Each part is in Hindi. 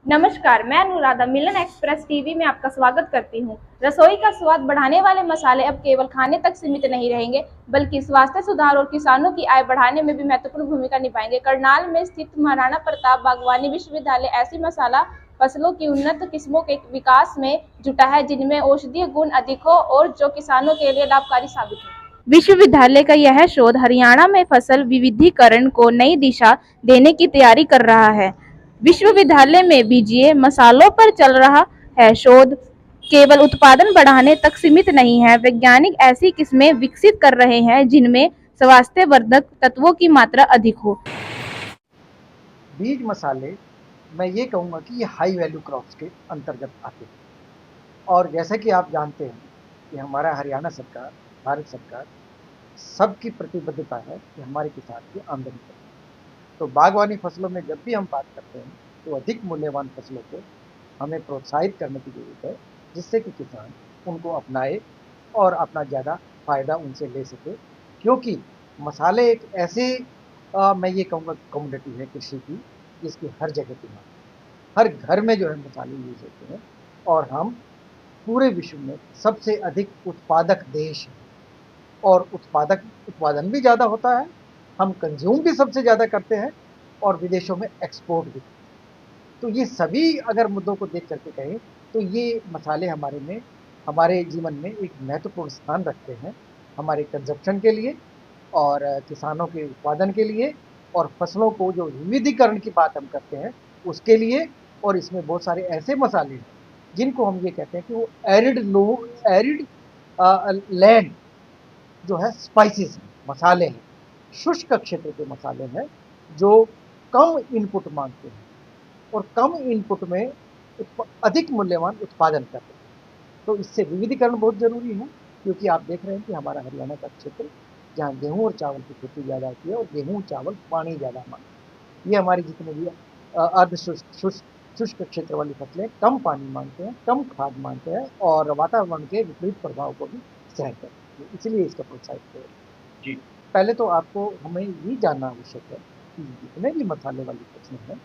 नमस्कार, मैं अनुराधा मिलन एक्सप्रेस टीवी में आपका स्वागत करती हूँ। रसोई का स्वाद बढ़ाने वाले मसाले अब केवल खाने तक सीमित नहीं रहेंगे, बल्कि स्वास्थ्य सुधार और किसानों की आय बढ़ाने में भी महत्वपूर्ण भूमिका निभाएंगे। करनाल में स्थित महाराणा प्रताप बागवानी विश्वविद्यालय ऐसी मसाला फसलों की उन्नत किस्मों के विकास में जुटा है, जिनमें औषधीय गुण अधिक हो और जो किसानों के लिए लाभकारी साबित हो। विश्वविद्यालय का यह शोध हरियाणा में फसल विविधीकरण को नई दिशा देने की तैयारी कर रहा है। विश्वविद्यालय में बीजीय मसालों पर चल रहा है शोध केवल उत्पादन बढ़ाने तक सीमित नहीं है। वैज्ञानिक ऐसी किस्में विकसित कर रहे हैं जिनमें स्वास्थ्यवर्धक तत्वों की मात्रा अधिक हो। बीज मसाले मैं ये कहूँगा कि ये हाई वैल्यू क्रॉप्स के अंतर्गत आते हैं। और जैसा कि आप जानते हैं कि हमारा हरियाणा सरकार, भारत सरकार सबकी प्रतिबद्धता है कि हमारे किसान की आमदनी करें। तो बागवानी फसलों में जब भी हम बात करते हैं तो अधिक मूल्यवान फसलों को हमें प्रोत्साहित करने की जरूरत है, जिससे कि किसान उनको अपनाए और अपना ज़्यादा फायदा उनसे ले सके। क्योंकि मसाले एक ऐसे मैं ये कहूँगा कमोडिटी है कृषि की, जिसकी हर जगह की मांग है। हर घर में जो है मसाले यूज होते हैं और हम पूरे विश्व में सबसे अधिक उत्पादक देश हैं। और उत्पादन भी ज़्यादा होता है, हम कंज्यूम भी सबसे ज़्यादा करते हैं और विदेशों में एक्सपोर्ट भी। तो ये सभी अगर मुद्दों को देख करके कहें तो ये मसाले हमारे जीवन में एक महत्वपूर्ण स्थान रखते हैं, हमारे कंजप्शन के लिए और किसानों के उत्पादन के लिए और फसलों को जो विविधीकरण की बात हम करते हैं उसके लिए। और इसमें बहुत सारे ऐसे मसाले हैं जिनको हम ये कहते हैं कि वो एरिड लैंड जो है स्पाइसेस हैं, मसाले हैं, शुष्क क्षेत्र के मसाले हैं जो कम इनपुट मांगते हैं और कम इनपुट में अधिक मूल्यवान उत्पादन करते हैं। तो इससे विविधीकरण बहुत जरूरी है, क्योंकि आप देख रहे हैं कि हमारा हरियाणा का क्षेत्र जहाँ गेहूं और चावल की खेती ज़्यादा होती है और गेहूं चावल पानी ज़्यादा मांगते हैं। ये हमारी जितने भी अर्ध शुष्क क्षेत्र वाली फसलें कम पानी मांगते हैं, कम खाद मांगते हैं और वातावरण के विपरीत प्रभाव को भी सहन करते हैं, इसलिए इसका प्रोत्साहित करें। जी, पहले तो आपको हमें ये जानना आवश्यक है कि जितने भी मसाले वाली फसलें हैं,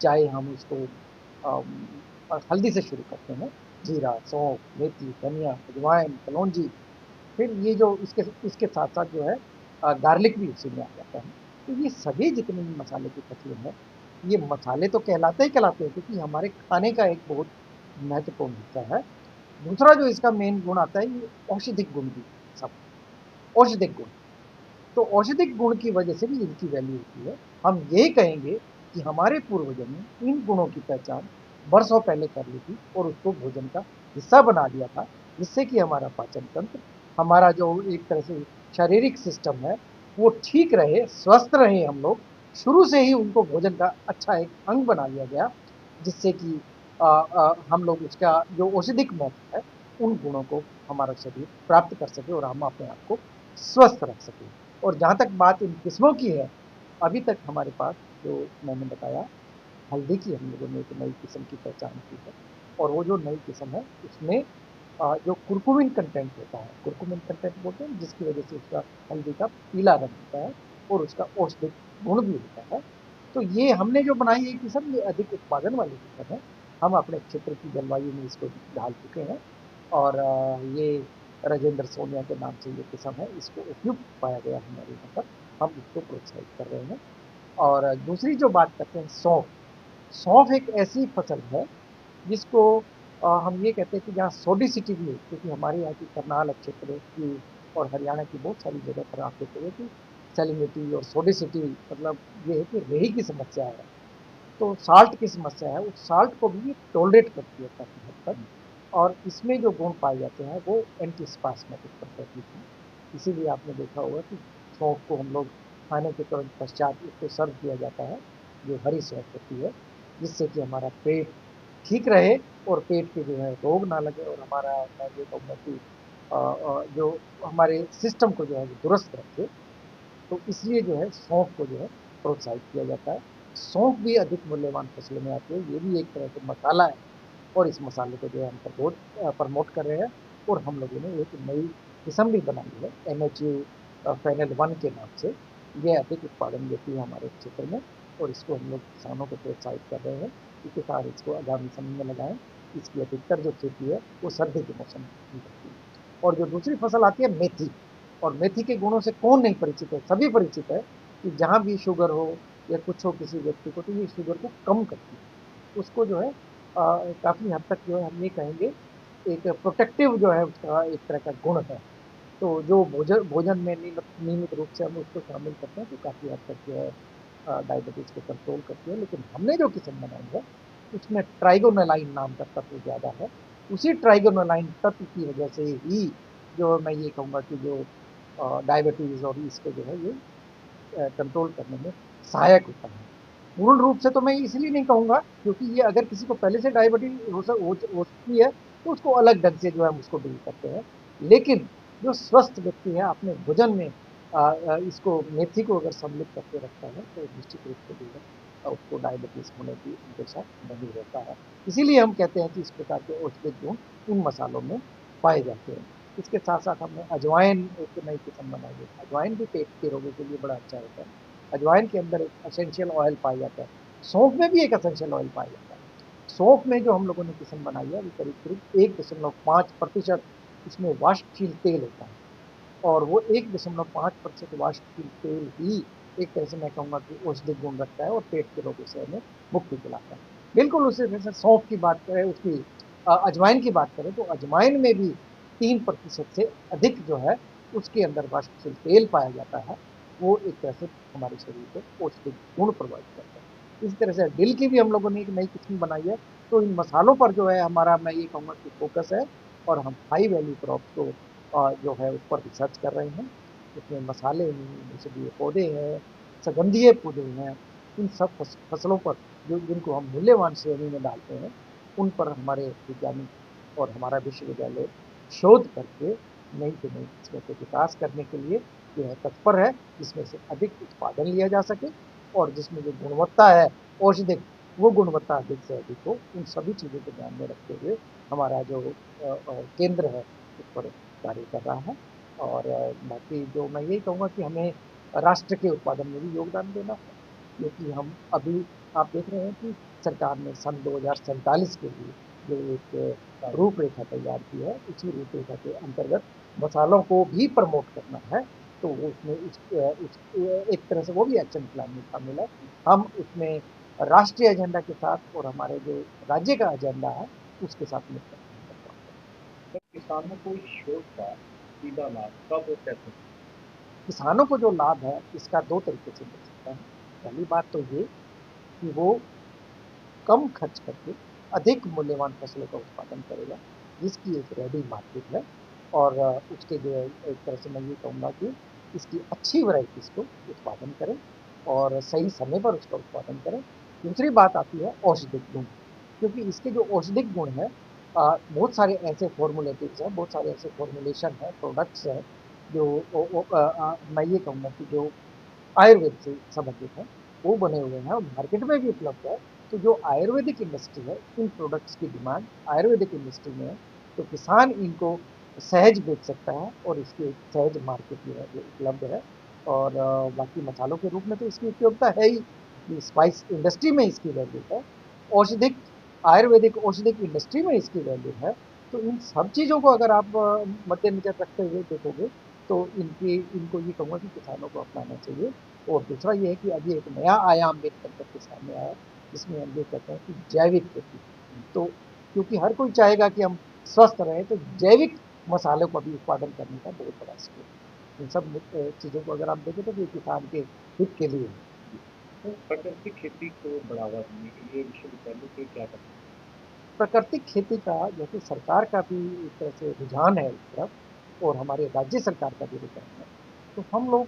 चाहे हम उसको हल्दी से शुरू करते हैं, जीरा, सौंफ, मेथी, धनिया, अजवाइन, कलौंजी, फिर ये जो इसके इसके साथ साथ जो है गार्लिक भी उसी में आ जाता है। तो ये सभी जितने भी मसाले की फसलें हैं, ये मसाले तो कहलाते हैं क्योंकि हमारे खाने का एक बहुत महत्वपूर्ण हिस्सा है। दूसरा जो इसका मेन गुण आता है, ये औषधिक गुण भी सब औषधिक गुण। तो औषधिक गुण की वजह से भी इनकी वैल्यू होती है। हम ये कहेंगे कि हमारे पूर्वजों ने इन गुणों की पहचान बरसों पहले कर ली थी और उसको भोजन का हिस्सा बना दिया था, जिससे कि हमारा पाचन तंत्र, हमारा जो एक तरह से शारीरिक सिस्टम है, वो ठीक रहे, स्वस्थ रहे। हम लोग शुरू से ही उनको भोजन का अच्छा एक अंग बना लिया गया, जिससे कि हम लोग उसका जो औषधिक महत्व है, उन गुणों को हमारा शरीर प्राप्त कर सके और हम अपने आप को स्वस्थ रख सकें। और जहाँ तक बात इन किस्मों की है, अभी तक हमारे पास जो मैंने बताया, हल्दी की हम लोगों ने एक नई किस्म की पहचान की है। और वो जो नई किस्म है उसमें जो कुरकुमिन कंटेंट होता है, कुरकुमिन कंटेंट बोलते हैं, जिसकी वजह से उसका हल्दी का पीला रंग होता है और उसका औषधिक गुण भी होता है। तो ये हमने जो बनाई है किस्म, ये अधिक उत्पादन वाली किस्म है। हम अपने क्षेत्र की जलवायु में इसको ढाल चुके हैं और ये राजेंद्र सोनिया के नाम से ये किस्म है, इसको उपयुक्त पाया गया हमारे यहाँ पर, हम इसको प्रोत्साहित कर रहे हैं। और दूसरी जो बात करते हैं, सौंफ। सौंफ एक ऐसी फसल है जिसको हम ये कहते हैं कि जहाँ सोडिसिटी भी है, क्योंकि हमारे यहाँ की करनाल क्षेत्र की और हरियाणा की बहुत सारी जगह पर आप देखोगे कि सैलिनिटी और सोडिसिटी, मतलब ये है कि रेही की समस्या है। तो साल्ट की समस्या है, उस साल्ट को भी टॉलरेट करती है काफ़ी हद तक। और इसमें जो गुण पाए जाते हैं वो एंटी स्पास्मेटिक प्रकृति की। इसीलिए आपने देखा होगा कि सौंफ को हम लोग खाने के तुरंत पश्चात उसको सर्व किया जाता है, जो हरी सौंफ होती है, जिससे कि हमारा पेट ठीक रहे और पेट के जो है रोग ना लगे और हमारा, मैं ये कहूँगा कि जो हमारे सिस्टम को जो है वो दुरुस्त रखे। तो इसलिए जो है सौंफ को जो है प्रोत्साहित किया जाता है। सौंफ भी अधिक मूल्यवान फसलों में आती है, ये भी एक तरह से मसाला है और इस मसाले को जो है हम प्रमोट कर रहे हैं। और हम लोगों ने एक नई किस्म भी बनाई है, MHU फेनल 1 के नाम से। ये अधिक उत्पादन देती है हमारे क्षेत्र में और इसको हम लोग किसानों को प्रोत्साहित कर रहे हैं कि किसान इसको आगामी समय में लगाएं। इसकी अधिकतर जो खेती है वो सर्दी के मौसम में होती है। और जो दूसरी फसल आती है मेथी, और मेथी के गुणों से कौन नहीं परिचित है, सभी परिचित है कि जहाँ भी शुगर हो या कुछ हो किसी व्यक्ति को, तो ये शुगर को कम करती है, उसको जो है काफ़ी हद तक जो है हम ये कहेंगे एक प्रोटेक्टिव जो है उसका एक तरह का गुण है। तो जो भोजन भोजन में नियमित रूप से हम उसको शामिल करते हैं तो काफ़ी हद तक जो है डायबिटीज़ को कंट्रोल करती है। लेकिन हमने जो किस्म बनाई है उसमें ट्राइगोनोलाइन नाम का तत्व ज़्यादा है। उसी ट्राइगोनोलाइन तत्व की वजह से ही जो मैं ये कहूँगा कि जो डायबिटीज़ और इसको जो है ये कंट्रोल करने में सहायक होता है। पूर्ण रूप से तो मैं इसलिए नहीं कहूँगा क्योंकि ये अगर किसी को पहले से डायबिटीज हो सकती है तो उसको अलग ढंग से जो है हम उसको डील करते हैं। लेकिन जो स्वस्थ व्यक्ति है अपने भोजन में इसको मेथी को अगर सम्मिलित करके रखता है तो निश्चित रूप से जो है उसको डायबिटीज होने की अंदेशा नहीं रहता है। इसीलिए हम कहते हैं कि इस प्रकार के औषधि गुण इन मसालों में पाए जाते हैं। इसके साथ साथ हमने अजवाइन एक नई किस्म बनाई है। अजवाइन भी पेट के रोगों के लिए बड़ा अच्छा होता है। अजवाइन के अंदर एक एसेंशियल ऑयल पाया जाता है। सौंफ में भी एक एसेंशियल ऑयल पाया जाता है। सौंफ में जो हम लोगों ने किस्म बनाई है वो करीब करीब 1.5% इसमें वाष्पशील तेल होता है। और वो 1.5% वाष्पशील तेल ही एक तरह से मैं कहूँगा कि औषधि गुण रखता है और पेट के रोगों से हमें मुक्ति दिलाता है। बिल्कुल उसी तरह से सौंफ की बात करें, उसकी अजवाइन की बात करें तो अजवाइन में भी 3% से अधिक जो है उसके अंदर वाष्पशील तेल पाया जाता है। वो एक तरह से हमारे शरीर को औषधि गुण प्रोवाइड करता है। इसी तरह से दिल की भी हम लोगों ने एक नई किस्म बनाई है। तो इन मसालों पर जो है हमारा मैं ये कहूँगा कि फोकस है और हम हाई वैल्यू क्रॉप्स को जो है उस पर रिसर्च कर रहे हैं। उसमें मसाले हैं, औषधीय पौधे हैं, सुगंधीय पौधे हैं, इन सब फसलों पर जो जिनको हम मूल्यवान श्रेणी में डालते हैं उन पर हमारे वैज्ञानिक और हमारा विश्वविद्यालय शोध करके नई से नई किस्मों को विकास करने के लिए जो है तत्पर है, जिसमें से अधिक उत्पादन लिया जा सके और जिसमें जो गुणवत्ता है औषधिक वो गुणवत्ता अधिक से अधिक हो। उन सभी चीज़ों को ध्यान में रखते हुए हमारा जो केंद्र है उस पर कार्य कर रहा है। और बाकी जो मैं यही कहूँगा कि हमें राष्ट्र के उत्पादन में भी योगदान देना है, क्योंकि हम अभी आप देख रहे हैं कि सरकार ने सन 2047 के लिए जो एक रूपरेखा तैयार की है, उसी रूपरेखा के अंतर्गत मसालों को भी प्रमोट करना है। तो वो उसमें एक तरह से वो भी एक्शन प्लान में शामिल है। हम उसमें राष्ट्रीय एजेंडा के साथ और हमारे जो राज्य का एजेंडा है उसके साथ मिलकर काम कर रहे हैं। तो किसानों को इस शोध का सीधा लाभ कब और कैसे? किसानों को जो लाभ है इसका दो तरीके से मिल सकता है। पहली बात तो ये कि वो कम खर्च करके अधिक मूल्यवान फसलों का उत्पादन करेगा, जिसकी एक रेडी मार्केट है। और उसके जो है एक तरह से मैं ये कहूँगा कि इसकी अच्छी वैरायटीज़ को उत्पादन करें और सही समय पर उसका उत्पादन करें। दूसरी बात आती है औषधिक गुण, क्योंकि इसके जो औषधिक गुण हैं बहुत सारे ऐसे फॉर्मुलेटिव्स हैं, बहुत सारे ऐसे फॉर्मुलेशन हैं, प्रोडक्ट्स हैं जो मैं ये कहूँगा कि जो आयुर्वेद से संबंधित है, वो बने हुए हैं और मार्केट में भी उपलब्ध है। तो जो आयुर्वेदिक इंडस्ट्री है, इन प्रोडक्ट्स की डिमांड आयुर्वेदिक इंडस्ट्री में है, तो किसान इनको सहज बेच सकता है और इसकी एक सहज मार्केट जो है वो उपलब्ध है। और बाकी मसालों के रूप में तो इसकी उपयोगिता है ही, कि स्पाइस इंडस्ट्री में इसकी वैल्यू है, औषधिक आयुर्वेदिक औषधिक इंडस्ट्री में इसकी वैल्यू है। तो इन सब चीज़ों को अगर आप मद्देनजर रखते हुए देखोगे तो इनको ये कहूँगा कि किसानों को अपनाना चाहिए। और दूसरा ये है कि अभी एक नया आयाम मेरे निकल के सामने आया है, जिसमें हम ये कहते हैं कि जैविक खेती। तो क्योंकि हर कोई चाहेगा कि हम स्वस्थ रहें, तो जैविक मसालों का भी उत्पादन करने का बहुत बड़ा स्कोप है। इन सब चीज़ों को अगर आप देखें तो ये किसान के हित के लिए है। तो प्राकृतिक खेती को बढ़ावा देने के लिए विश्वविद्यालय के क्या करना है? प्राकृतिक खेती का जैसे सरकार का भी एक तरह से रुझान है इस तरफ और हमारे राज्य सरकार का भी रुझान है। तो हम लोग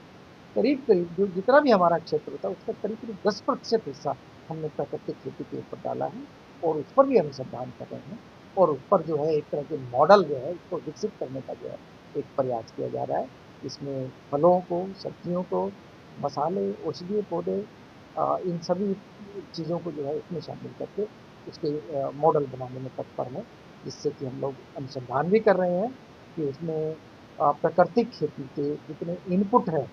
करीब करीब जो जितना भी हमारा क्षेत्र होता है उसका करीब करीब 10% हिस्सा हमने प्राकृतिक खेती के ऊपर डाला है और उस पर भी अनुसंधान कर रहे हैं। और उस पर जो है एक तरह के मॉडल जो है उसको विकसित करने का जो है एक प्रयास किया जा रहा है। इसमें फलों को, सब्जियों को, मसाले, औषधीय पौधे, इन सभी चीज़ों को जो है इसमें शामिल करके उसके मॉडल बनाने में तत्पर हैं, जिससे कि हम लोग अनुसंधान भी कर रहे हैं कि उसमें प्राकृतिक खेती के जितने इनपुट हैं,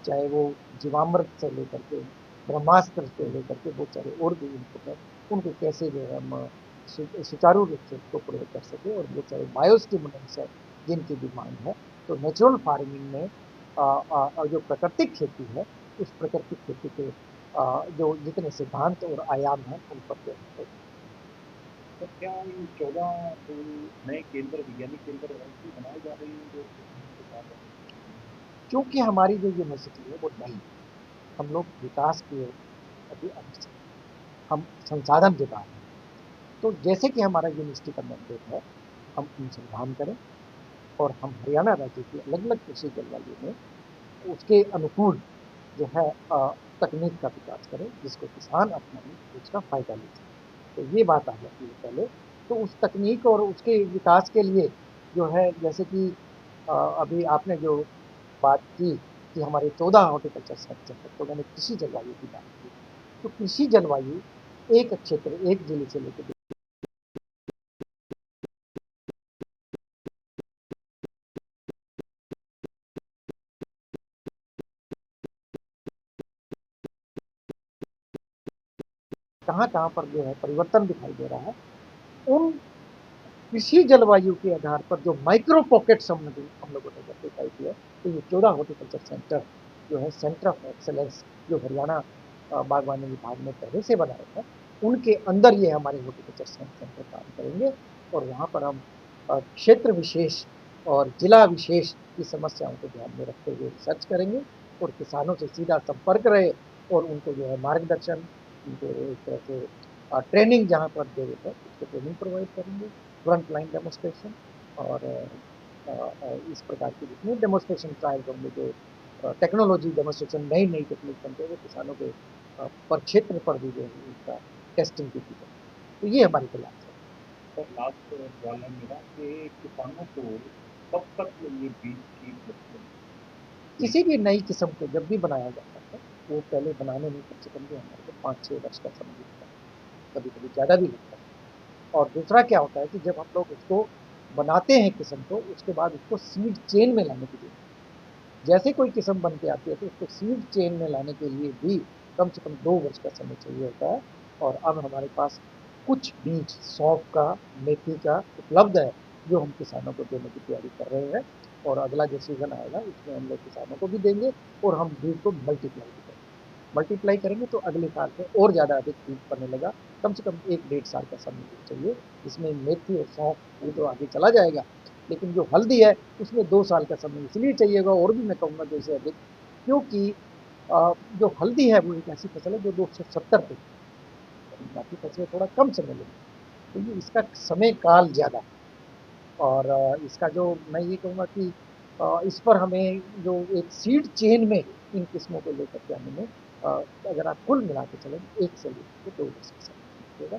चाहे वो जीवामृत से लेकर के ब्रह्मास्त्र से लेकर के बहुत सारे और भी इनपुट है, उनको कैसे जो है हम सुचारू रूप से उसको प्रयोग कर सके। और बहुत सारे बायोस्टिमुलेंट्स है जिनकी भी मांग है। तो नेचुरल फार्मिंग में जो प्राकृतिक खेती है, उस प्राकृतिक खेती के जो जितने सिद्धांत और आयाम हैं उन पर ध्यान। तो क्या ये 14 जो नए केंद्र वैज्ञानिक केंद्र ऐसे बनाए जा रहे हैं जो किसान के साथ क्योंकि हमारी जो यूनिवर्सिटी है वो नई है, हम लोग विकास की ओर अभी अग्रसर हैं, हम संसाधन जुटा रहे हैं। तो जैसे कि हमारा यूनिवर्सिटी का मैंडेट है, हम अनुसंधान करें और हम हरियाणा राज्य की अलग अलग कृषि जलवायु में उसके अनुकूल जो है तकनीक का विकास करें, जिसको किसान अपनाएं, उसका फायदा ले सकें। तो ये बात आ जाती है पहले। तो उस तकनीक और उसके विकास के लिए जो है, जैसे कि अभी आपने जो बात की कि हमारे 14 हॉर्टिकल्चर सेंटर है, तो मैंने कृषि जलवायु की बात की। तो कृषि जलवायु एक क्षेत्र, एक जिले से लेकर कहाँ कहाँ पर जो है परिवर्तन दिखाई दे रहा है। उन कृषि जलवायु के आधार पर जो माइक्रो पॉकेट्स हम लोगों ने आइडेंटिफाई किया, तो ये 14 हॉर्टिकल्चर सेंटर जो है सेंटर ऑफ एक्सेलेंस, जो हरियाणा बागवानी विभाग ने पहले से बनाया था, उनके अंदर ये हमारे हॉर्टिकल्चर सेंटर काम करेंगे। और वहाँ पर हम क्षेत्र विशेष और जिला विशेष की समस्याओं को ध्यान में रखते हुए रिसर्च करेंगे और किसानों से सीधा संपर्क रहे और उनको जो है मार्गदर्शन, उनको एक तरह से ट्रेनिंग जहाँ पर जरूरत है उसको ट्रेनिंग प्रोवाइड करेंगे, फ्रंट लाइन डेमोस्ट्रेशन। और इस प्रकार की जितनी डेमोस्ट्रेशन ट्रायल होंगे, जो टेक्नोलॉजी डेमोस्ट्रेशन, नई नई टेक्निक बनते हैं, वो किसानों के पर क्षेत्र पर भी जो है उसका टेस्टिंग की जाए। तो ये हमारी क्लास है। सर लास्ट सवाल है मेरा कि किसानों को कब तक ये बीज की किसी भी नई किस्म को जब भी बनाया जाता है, वो पहले बनाने में कम से कम भी हमारे को 5-6 वर्ष का समय लगता है, कभी कभी ज़्यादा भी लगता है। और दूसरा क्या होता है कि जब हम लोग उसको बनाते हैं किस्म को, उसके बाद उसको सीड चेन में लाने के लिए, जैसे कोई किस्म बन के आती है तो उसको सीड चेन में लाने के लिए भी कम से कम 2 वर्ष का समय चाहिए होता है। और अब हमारे पास कुछ बीज सौंफ का, मेथी का उपलब्ध है, जो हम किसानों को देने की तैयारी कर रहे हैं। और अगला जो सीजन आएगा उसमें हम लोग किसानों को भी देंगे और हम बीज को मल्टीप्लाई भी करेंगे। मल्टीप्लाई करेंगे तो अगले साल में और ज़्यादा अधिक बीज बनने लगा। कम से कम 1-1.5 साल का समय चाहिए, जिसमें मेथी और सौंफ वो तो आगे चला जाएगा, लेकिन जो हल्दी है उसमें 2 साल का समय इसलिए चाहिएगा, और भी मैं कहूँगा 2 से अधिक, क्योंकि जो हल्दी है वो एक ऐसी फसल है जो 270 पे, बाकी फसलें थोड़ा कम समय लेंगी, तो ये इसका समय काल ज़्यादा है। और इसका जो मैं ये कहूँगा कि इस पर हमें जो एक सीड चेन में इन किस्मों को लेकर के आने में अगर आप कुल मिला के चलें 1 से लेकर के 2 वर्ष का समय लगेगा।